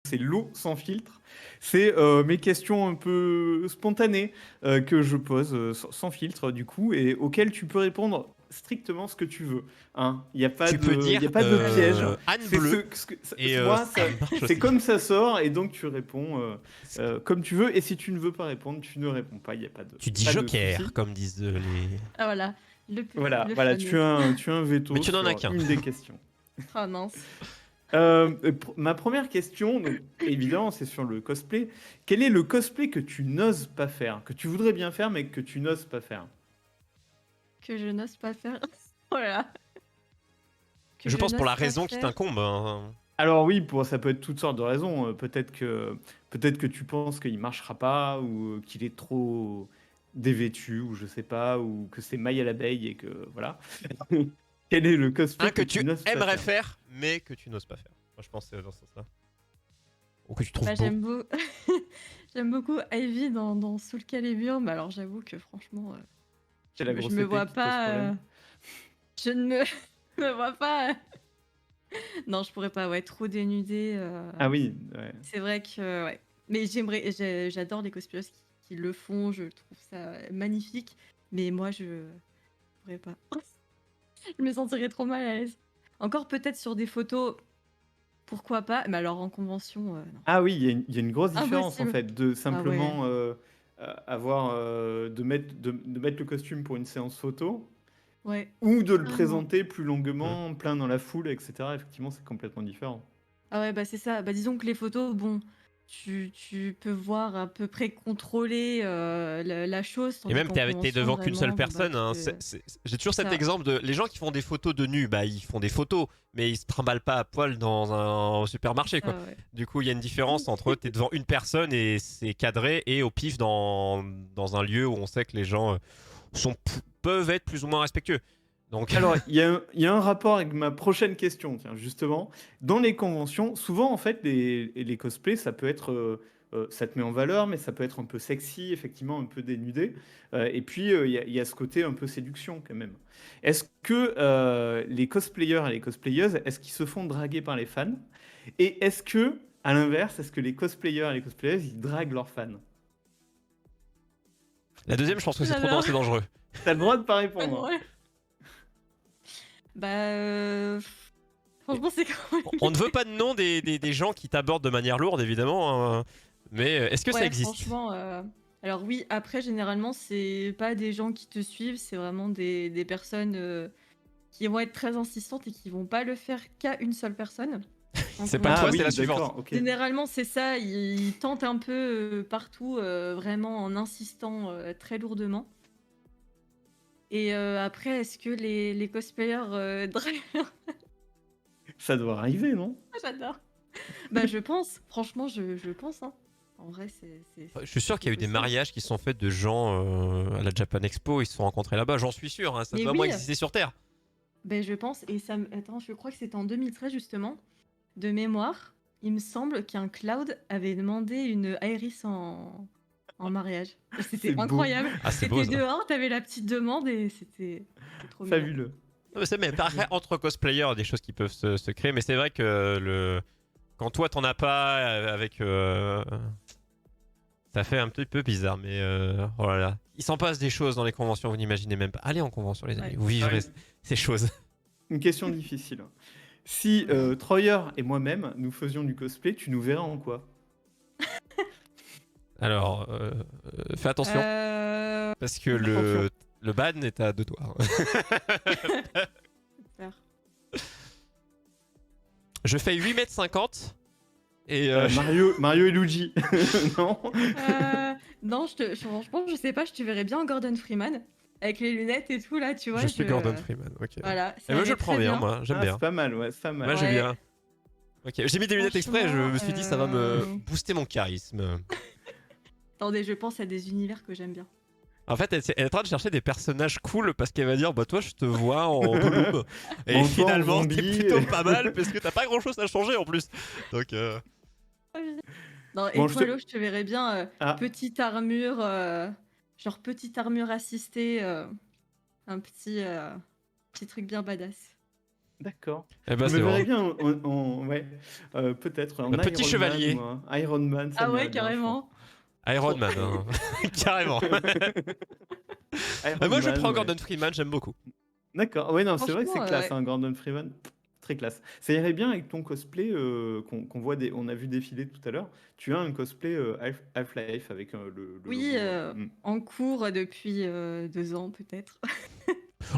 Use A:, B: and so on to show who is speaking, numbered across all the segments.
A: c'est l'eau sans filtre. C'est mes questions un peu spontanées que je pose sans filtre du coup et auxquelles tu peux répondre strictement ce que tu veux. Hein. Il n'y a pas
B: Tu peux
A: de, il y
B: dire
A: a pas de piège.
B: Anne
A: C'est
B: Bleu et
A: moi,
B: ça marche
A: c'est
B: aussi.
A: comme ça sort et donc tu réponds comme tu veux. Et si tu ne veux pas répondre, tu ne réponds pas. Il n'y a
B: Tu dis
A: pas de
B: joker,
A: souci.
B: comme disent les...
C: Ah voilà,
A: Voilà,
C: le
A: voilà,
C: fameux.
A: tu as un
B: Mais
A: veto
B: tu n'en as
A: sur
B: qu'un.
A: une des questions.
C: Ah mince.
A: Ma première question, donc, évidemment, c'est sur le cosplay. Quel est le cosplay que tu n'oses pas faire, que tu voudrais bien faire, mais que tu n'oses pas faire?
C: Que je n'ose pas faire. Voilà. Que
B: Je pense pour
C: n'ose
B: la
C: pas
B: raison qui
C: faire.
B: t'incombe. Hein.
A: Alors oui, ça peut être toutes sortes de raisons. Peut-être que tu penses qu'il marchera pas, ou qu'il est trop dévêtu, ou je sais pas, ou que c'est maille à l'abeille et que voilà. Quel est le cosplay
B: Un
A: que
B: que
A: tu
B: tu
A: n'oses pas
B: aimerais
A: faire?
B: faire, mais que tu n'oses pas faire. Moi, je pense que c'est dans ce sens-là. Ou que tu trouves
C: Bah,
B: beau.
C: j'aime beaucoup Ivy dans Soul Calibur, mais alors j'avoue que franchement,
A: C'est la
C: je
A: grosse
C: me
A: épée
C: vois
A: qui te pose
C: pas.
A: problème.
C: Je ne me, me vois pas. Non, je pourrais pas, ouais, trop dénudée.
A: Ah oui, ouais.
C: C'est vrai que, ouais. Mais j'adore les cosplayers qui le font, je trouve ça magnifique. Mais moi, je pourrais pas. Je me sentirais trop mal à l'aise. Encore peut-être sur des photos, pourquoi pas, mais alors en convention, non.
A: Ah oui, il y a une grosse différence en
C: Impossible.
A: fait de
C: Ah ouais.
A: simplement de mettre le costume pour une séance photo
C: Ouais,
A: ou de le
C: carrément.
A: présenter plus
B: Hmm.
A: longuement, plein dans la foule, etc. Effectivement, c'est complètement différent.
C: Ah ouais, bah c'est ça. Bah disons que les photos, bon, tu peux voir à peu près contrôler la chose,
B: Et
C: tandis
B: même,
C: qu'en
B: t'es
C: convention,
B: devant qu'une seule
C: vraiment, bon bah
B: personne.
C: tu
B: Hein.
C: te...
B: J'ai toujours
C: C'est
B: cet
C: ça.
B: exemple de... Les gens qui font des photos de nu, bah, ils font des photos, mais ils se trimballent pas à poil dans un
C: C'est
B: supermarché, quoi.
C: ça, ouais.
B: Du coup, il y a une différence entre t'es devant une personne et c'est cadré, et au pif dans un lieu où on sait que les gens peuvent être plus ou moins respectueux. Donc,
A: Alors, il y a un rapport avec ma prochaine question, tiens, justement. Dans les conventions, souvent, en fait, les cosplays, ça peut être, ça te met en valeur, mais ça peut être un peu sexy, effectivement, un peu dénudé. Et puis, il y a ce côté un peu séduction, quand même. Est-ce que les cosplayers et les cosplayeuses, est-ce qu'ils se font draguer par les fans? Et est-ce que, à l'inverse, est-ce que les cosplayers et les cosplayeuses, ils draguent leurs fans?
B: la deuxième, je pense que c'est trop
C: J'adore.
B: c'est dangereux.
A: T'as le droit de pas
C: Pas
A: répondre.
C: drôle. Bah,
B: Mais
C: franchement, c'est quand même...
B: on ne veut pas de nom des gens qui t'abordent de manière lourde, évidemment. Hein. Mais est-ce que ça
C: Ouais,
B: existe?
C: franchement. Alors oui, après, généralement, c'est pas des gens qui te suivent, c'est vraiment des personnes qui vont être très insistantes et qui vont pas le faire qu'à une seule personne en
B: C'est pas
A: Ah
B: toi, c'est
C: convention.
B: la
A: oui,
B: suivante.
A: d'accord, ok.
C: Généralement, c'est ça, ils tentent un peu partout, vraiment en insistant très lourdement. Et après, est-ce que les cosplayers draguent?
A: Ça doit arriver, non?
C: J'adore. Bah, je pense, franchement, je pense, hein. En vrai,
B: Je suis sûr qu'il
C: c'est
B: y a eu des
C: possible.
B: mariages qui se sont faits de gens à la Japan Expo, ils se sont rencontrés là-bas, j'en suis sûr, hein, ça
C: Mais
B: doit au moins
C: oui,
B: exister sur Terre.
C: ben, je pense, et ça me... Attends, je crois que c'était en 2013, justement, de mémoire. Il me semble qu'un Cloud avait demandé une Iris en mariage. Et c'était
A: C'est beau,
C: incroyable.
B: Ah, c'est beau
C: T'étais
B: ça.
C: dehors, t'avais la petite demande et c'était trop mignon.
A: fabuleux.
B: Non, mais c'est même après, entre cosplayers, il y a des choses qui peuvent se créer, mais c'est vrai que quand toi t'en as pas avec. Ça fait un petit peu bizarre, mais oh là là. Il s'en passe des choses dans les conventions, vous n'imaginez même pas. Allez en convention, les amis,
C: Ouais.
B: vous vivrez ces choses.
A: Une question difficile. Si Troyer et moi-même, nous faisions du cosplay, tu nous verrais en quoi?
B: Alors, fais attention,
C: Euh...
B: parce que
A: Attention.
B: le ban est à deux doigts.
C: Super.
B: Je fais 8,50 m et
A: Mario et Luigi. Non?
C: Non, franchement, je sais pas, je te verrais bien en Gordon Freeman. Avec les lunettes et tout, là, tu vois.
B: je suis Gordon Freeman, ok.
C: Voilà,
B: Et
C: ça
B: moi je
C: irait
B: le prends
C: très
B: bien,
C: bien.
B: moi, j'aime
A: Ah,
B: bien.
A: c'est pas mal, ouais, c'est pas mal.
B: Moi j'aime
C: Ouais,
B: bien. Ok, j'ai mis des lunettes exprès, je
C: franchement,
B: me suis dit ça va me booster mon charisme.
C: Attendez, je pense à des univers que j'aime bien.
B: En fait, elle est en train de chercher des personnages cool parce qu'elle va dire bah toi je te vois en Gollum et
A: Bon, toi, en
B: finalement t'es
A: zombie.
B: plutôt pas mal parce que t'as pas grand chose à changer en plus. Donc
C: Non,
A: Bon, je te...
C: Étoile, je te verrais bien
A: Ah,
C: petite armure, genre petite armure assistée, un petit truc bien badass.
A: D'accord.
B: Eh ben,
A: Je
B: c'est
A: me verrais
B: bon.
A: bien ouais, peut-être en
B: Un petit
A: Iron Man,
B: chevalier.
A: moi. Iron Man, ça
C: Ah ouais,
A: m'irait bien, je pense.
C: carrément.
B: Iron
C: Trop.
B: Man, hein. Carrément.
A: Iron
B: Moi, je
A: Man,
B: prends
A: ouais.
B: Gordon Freeman, j'aime beaucoup.
A: D'accord. Ouais, non, c'est vrai que
C: Franchement,
A: c'est classe,
C: ouais.
A: hein, Gordon Freeman, très classe. Ça irait bien avec ton cosplay qu'on voit on a vu défiler tout à l'heure. Tu as un cosplay Half-Life avec le
C: Oui,
A: logo.
C: en cours depuis 2 ans peut-être.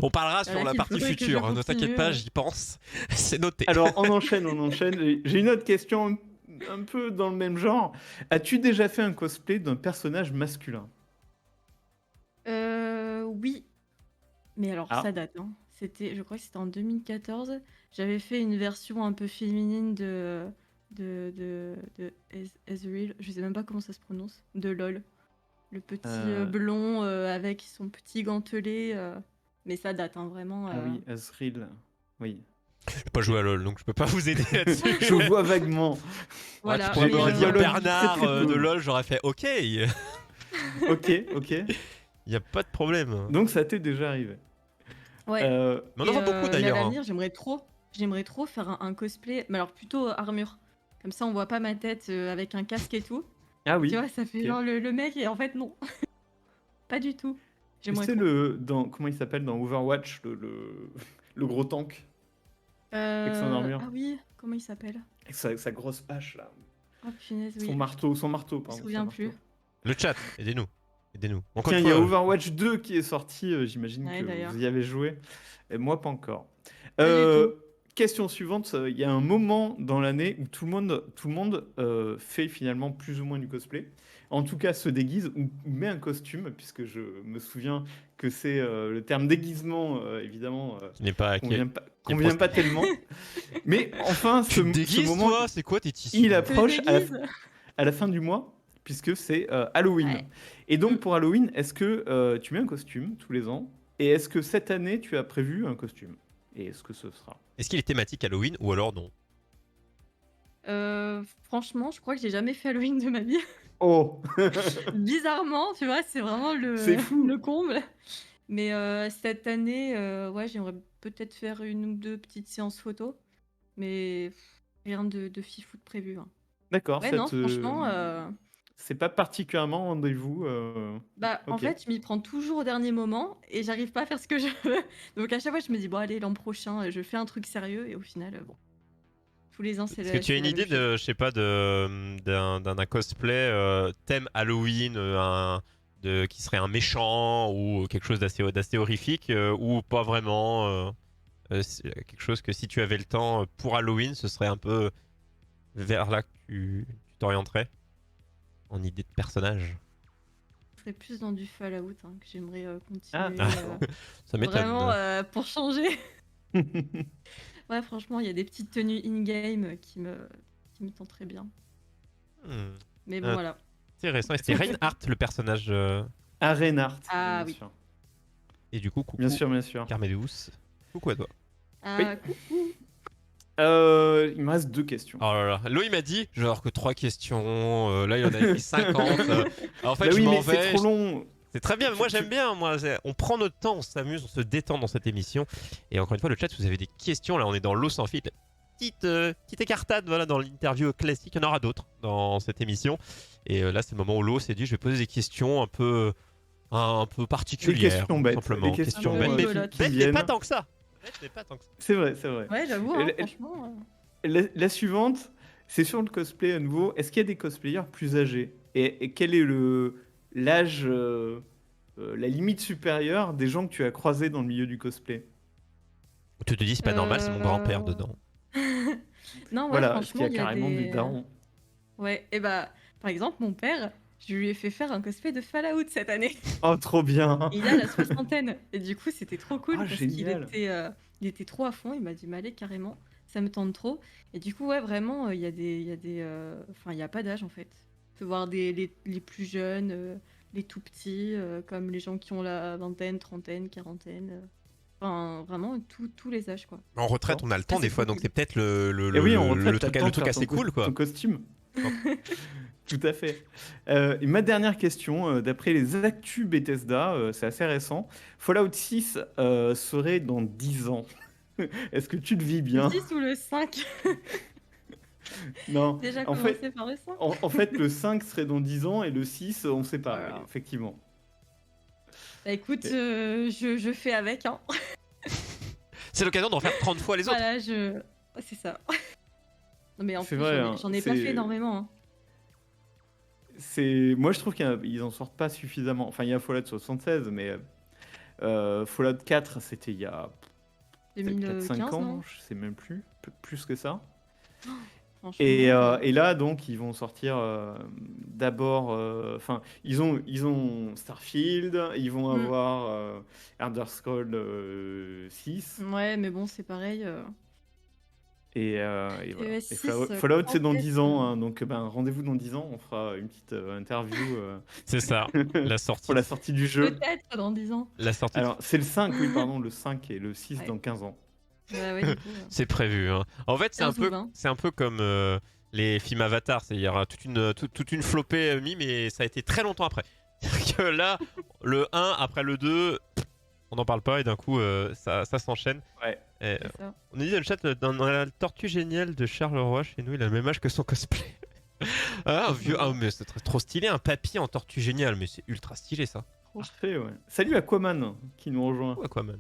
B: On parlera sur
C: Voilà,
B: la
C: qu'il
B: partie
C: faudrait que je
B: future, hein, ne t'inquiète
C: continue.
B: pas, j'y pense. C'est noté.
A: Alors, on enchaîne, on enchaîne. J'ai une autre question un peu dans le même genre. As-tu déjà fait un cosplay d'un personnage masculin?
C: Oui, mais alors ça
A: Ah,
C: date, hein. Je crois que c'était en 2014. J'avais fait une version un peu féminine de Ezreal, je sais même pas comment ça se prononce, de LOL. Le petit
A: euh,
C: blond avec son petit gantelet. Mais ça date, hein, vraiment.
A: ah oui, Azril. Oui.
B: J'ai pas joué à LoL, donc je peux pas vous aider là-dessus.
A: Je vois vaguement.
B: Ouais, tu
C: Voilà,
B: pourrais
C: mais
B: m'avoir dit
A: vois LOL très,
B: Bernard
A: très
B: de
A: peu.
B: LoL, j'aurais fait OK.
A: Ok, ok.
B: Y a pas de problème.
A: Donc ça t'est déjà arrivé.
C: ouais.
A: Euh,
B: Mais on en voit beaucoup
C: Mais à
B: d'ailleurs, hein.
C: l'avenir, j'aimerais trop faire un cosplay, mais alors plutôt armure. Comme ça, on voit pas ma tête avec un casque et tout.
A: Ah
C: Tu
A: oui.
C: vois, ça fait
A: Ok.
C: genre le mec, et en fait, non, pas du tout.
A: Tu
C: J'aimerais
A: sais,
C: trop.
A: comment il s'appelle dans Overwatch, le gros tank avec son armure,
C: Ah oui, comment il s'appelle?
A: avec sa grosse hache là.
C: Oh punaise,
A: Son
C: oui,
A: marteau,
C: je me
A: pardon, son
C: souviens
A: marteau.
C: plus.
B: Le chat, aidez-nous. Aidez-nous. Encore
A: Tiens,
B: une
A: il y a
B: fois,
A: Overwatch 2 qui est sorti, j'imagine
C: Ouais,
A: que
C: d'ailleurs.
A: vous y avez joué. Et moi, pas encore.
C: Pas du tout.
A: Question suivante, il y a un moment dans l'année où tout le monde fait finalement plus ou moins du cosplay. En tout cas, se déguise ou met un costume, puisque je me souviens que c'est le terme déguisement, évidemment,
B: qui n'est pas. Qui est
A: convient pas
B: proscrit.
A: tellement. Mais enfin,
B: Tu te
A: ce
B: déguises,
A: moment,
B: toi? C'est quoi tes tissus?
A: il
C: Te
A: approche
C: déguise.
A: à la fin du mois, puisque c'est Halloween.
C: Ouais.
A: Et
C: Mm.
A: donc pour Halloween, est-ce que tu mets un costume tous les ans? Et est-ce que cette année, tu as prévu un costume? Et est-ce que ce sera?
B: Est-ce qu'il est thématique Halloween ou alors non?
C: Franchement, je crois que j'ai jamais fait Halloween de ma vie.
A: Oh,
C: Bizarrement, tu vois, c'est vraiment
A: c'est fou.
C: le comble. Mais cette année, ouais, j'aimerais peut-être faire 1 ou 2 petites séances photo, mais rien de fifou de prévu, hein.
A: D'accord,
C: Ouais, non, franchement,
A: c'est pas particulièrement rendez-vous.
C: bah, en
A: Ok.
C: fait, je m'y prends toujours au dernier moment et j'arrive pas à faire ce que je veux. Donc à chaque fois, je me dis: «Bon allez, l'an prochain, je fais un truc sérieux» et au final, bon, tous les ans,
B: Est-ce que tu as
C: c'est
B: une
C: la même
B: idée
C: chose.
B: de, je sais pas, d'un cosplay thème Halloween, qui serait un méchant ou quelque chose d'assez horrifique, ou pas vraiment c'est quelque chose que si tu avais le temps pour Halloween, ce serait un peu vers là que tu t'orienterais en idée de personnage.
C: Je serais plus dans du Fallout, hein, que j'aimerais
A: Ah,
C: continuer,
A: d'accord.
B: Ça
C: vraiment,
B: m'étonne.
C: pour changer. Ouais, franchement, il y a des petites tenues in-game qui me tenteraient bien.
B: Hmm,
C: Mais bon, voilà.
B: intéressant. Et c'était Reinhardt le personnage.
A: À Reinhardt,
C: Ah
A: bien
C: oui.
A: sûr.
B: Et du coup, coucou
A: Bien sûr, bien sûr.
B: Carmedeus. Coucou à toi.
A: Oui.
C: Coucou.
A: Il me reste 2 questions.
B: Oh là là, Loïc m'a dit, genre que 3 questions, là il en a écrit 50. En fait,
A: Bah
B: je
A: oui,
B: m'en
A: mais c'est
B: vais.
A: trop long.
B: C'est très bien, mais
A: Tu-
B: moi
A: tu-
B: j'aime bien. On prend notre temps, on s'amuse, on se détend dans cette émission. Et encore une fois, le chat, si vous avez des questions, là on est dans l'eau sans fil. Petite écartade voilà, dans l'interview classique. Il y en aura d'autres dans cette émission. Et là, c'est le moment où l'eau s'est dit je vais poser des questions un peu
A: Des
B: particulières.
A: questions
B: tout
A: bêtes.
B: simplement.
A: Des questions
C: Un peu
B: bêtes,
C: rigolotes.
A: qui
B: bêtes, mais pas
A: viennent.
B: tant que ça. Bêtes, mais pas tant que ça.
A: C'est vrai, c'est vrai.
C: Ouais, j'avoue,
A: Et
C: hein,
A: la-
C: franchement.
A: La suivante, c'est sur le cosplay à nouveau. Est-ce qu'il y a des cosplayers plus âgés? Et quel est l'âge, la limite supérieure des gens que tu as croisés dans le milieu du cosplay?
B: Tu te dis, c'est pas normal, c'est mon grand-père
C: Euh,
B: dedans.
C: Non, ouais,
A: Voilà, est-ce qu'il
C: franchement,
A: y a
C: il y a
A: carrément des
C: des.
A: darons?
C: Ouais, et bah, par exemple, mon père, je lui ai fait faire un cosplay de Fallout cette année.
A: Oh, trop bien!
C: Il a la soixantaine. Et du coup, c'était trop cool
A: Ah,
C: parce qu'il
A: génial!
C: était trop à fond. Il m'a dit, mais allez, carrément, ça me tente trop. Et du coup, ouais, vraiment, enfin, il n'y a pas d'âge en fait. Tu peux voir les plus jeunes, les tout petits, comme les gens qui ont la vingtaine, trentaine, quarantaine. Enfin, vraiment, tous les âges, quoi.
B: En retraite, on a le temps
C: c'est
B: des fois,
C: trop
B: donc
C: cool.
B: c'est peut-être le,
A: Et oui, en
B: le,
A: retraite,
B: le
A: t'as
B: truc,
A: le temps
B: le
A: de
B: truc
A: faire
B: assez cool, quoi.
A: ton costume. Tout à fait. Et ma dernière question, d'après les actus Bethesda, c'est assez récent. Fallout 6 serait dans 10 ans. Est-ce que tu le vis
C: Le
A: bien?
C: 6 ou le 5?
A: Non.
C: Déjà
A: En fait,
C: commencer par le 5?
A: en fait, le 5 serait dans 10 ans et le 6, on sait pas, ouais,
C: Voilà.
A: effectivement.
C: Bah écoute,
A: Et-
C: je fais avec, hein.
B: C'est l'occasion d'en faire 30 fois les autres.
C: Voilà, c'est ça. Non mais en
A: C'est
C: plus,
A: vrai, hein,
C: j'en ai pas fait énormément, hein.
A: Moi, je trouve qu'ils en sortent pas suffisamment. Enfin, il y a Fallout 76, mais Fallout 4, c'était il y a peut-être 4-5
C: 2015,
A: ans,
C: non?
A: je sais même plus, plus que ça.
C: Franchement,
A: Et là, donc, ils vont sortir d'abord. Enfin, ils ont Starfield, ils vont
C: Mm.
A: avoir Elder Scrolls 6.
C: Ouais, mais bon, c'est pareil.
A: Et voilà. Et
C: 6,
A: Fallout, c'est
C: quand
A: dans
C: est-ce
A: 10 ans, hein, donc ben, rendez-vous dans 10 ans, on fera une petite interview
B: C'est ça, la sortie.
A: pour la sortie du jeu.
C: peut-être dans 10 ans.
B: La sortie.
A: Alors, c'est le 5, oui, pardon, le 5 et le 6
C: Ouais.
A: dans 15 ans.
C: Bah ouais, du coup.
B: C'est prévu. Hein. En fait,
C: 15 ou 20.
B: c'est un peu comme les films Avatar. Il y aura toute une flopée mis, mais ça a été très longtemps après. C'est-à-dire que là, le 1 après le 2, on n'en parle pas et d'un coup, ça s'enchaîne.
A: Ouais.
B: Et,
C: C'est ça.
B: on a dit dans le chat, dans la tortue géniale de Charleroi, chez nous, il a le même âge que son cosplay. Ah, un vieux. Ah, mais c'est trop stylé, un papy en tortue géniale, mais c'est ultra stylé ça.
A: Parfait, ouais. Salut Aquaman qui nous rejoint.
B: Ouais, quoi, man.